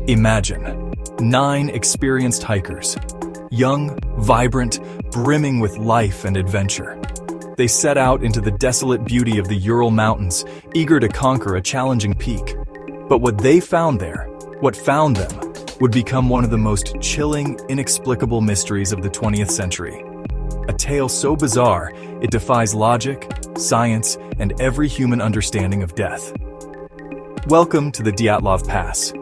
Imagine 9 experienced hikers, young, vibrant, brimming with life and adventure. They set out into the desolate beauty of the Ural Mountains, eager to conquer a challenging peak. But what they found there, what found them, would become one of the most chilling, inexplicable mysteries of the 20th century. A tale so bizarre, it defies logic, science, and every human understanding of death. Welcome to the Dyatlov Pass.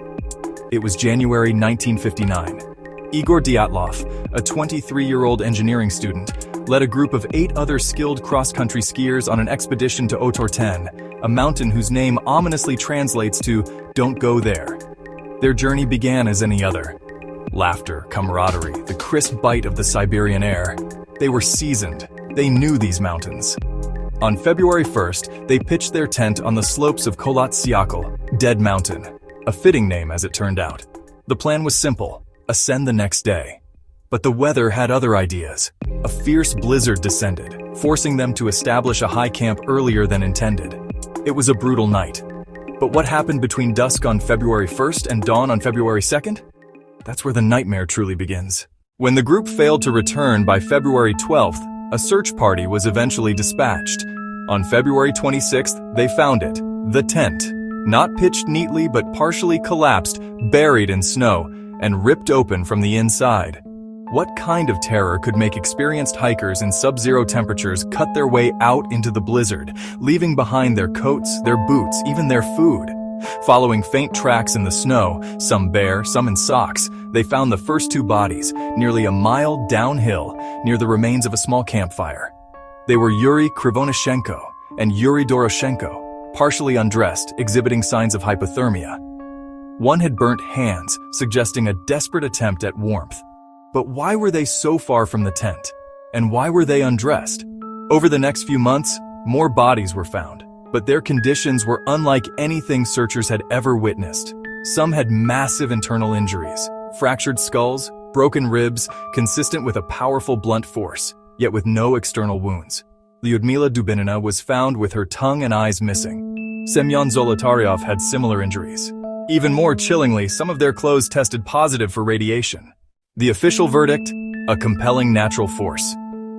It was January 1959. Igor Dyatlov, a 23-year-old engineering student, led a group of 8 other skilled cross-country skiers on an expedition to Otorten, a mountain whose name ominously translates to "Don't go there." Their journey began as any other. Laughter, camaraderie, the crisp bite of the Siberian air. They were seasoned. They knew these mountains. On February 1st, they pitched their tent on the slopes of Kholat Syakhl, Dead Mountain, a fitting name as it turned out. The plan was simple: ascend the next day. But the weather had other ideas. A fierce blizzard descended, forcing them to establish a high camp earlier than intended. It was a brutal night. But what happened between dusk on February 1st and dawn on February 2nd? That's where the nightmare truly begins. When the group failed to return by February 12th, a search party was eventually dispatched. On February 26th, they found it, the tent, not pitched neatly but partially collapsed, buried in snow, and ripped open from the inside. What kind of terror could make experienced hikers in sub-zero temperatures cut their way out into the blizzard, leaving behind their coats, their boots, even their food? Following faint tracks in the snow, some bare, some in socks, they found the first 2 bodies, nearly a mile downhill, near the remains of a small campfire. They were Yuri Krivonyshenko and Yuri Doroshenko, partially undressed, exhibiting signs of hypothermia. One had burnt hands, suggesting a desperate attempt at warmth. But why were they so far from the tent? And why were they undressed? Over the next few months, more bodies were found, but their conditions were unlike anything searchers had ever witnessed. Some had massive internal injuries, fractured skulls, broken ribs, consistent with a powerful blunt force, yet with no external wounds. Lyudmila Dubinina was found with her tongue and eyes missing. Semyon Zolotaryov had similar injuries. Even more chillingly, some of their clothes tested positive for radiation. The official verdict? A compelling natural force.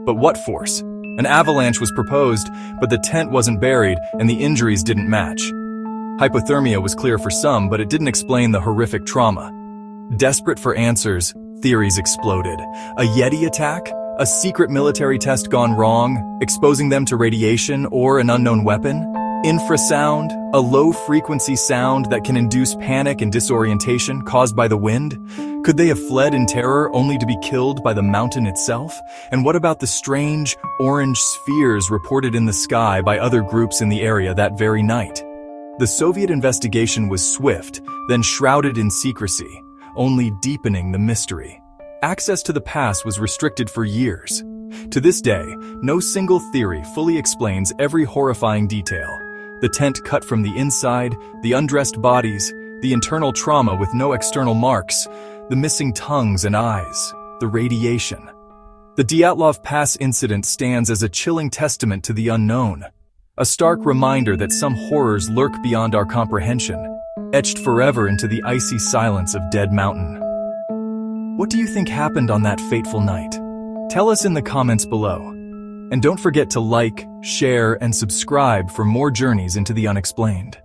But what force? An avalanche was proposed, but the tent wasn't buried and the injuries didn't match. Hypothermia was clear for some, but it didn't explain the horrific trauma. Desperate for answers, theories exploded. A Yeti attack? A secret military test gone wrong, exposing them to radiation or an unknown weapon? Infrasound? A low-frequency sound that can induce panic and disorientation caused by the wind? Could they have fled in terror only to be killed by the mountain itself? And what about the strange, orange spheres reported in the sky by other groups in the area that very night? The Soviet investigation was swift, then shrouded in secrecy, only deepening the mystery. Access to the pass was restricted for years. To this day, no single theory fully explains every horrifying detail. The tent cut from the inside, the undressed bodies, the internal trauma with no external marks, the missing tongues and eyes, the radiation. The Dyatlov Pass incident stands as a chilling testament to the unknown, a stark reminder that some horrors lurk beyond our comprehension, etched forever into the icy silence of Dead Mountain. What do you think happened on that fateful night? Tell us in the comments below. And don't forget to like, share, and subscribe for more journeys into the unexplained.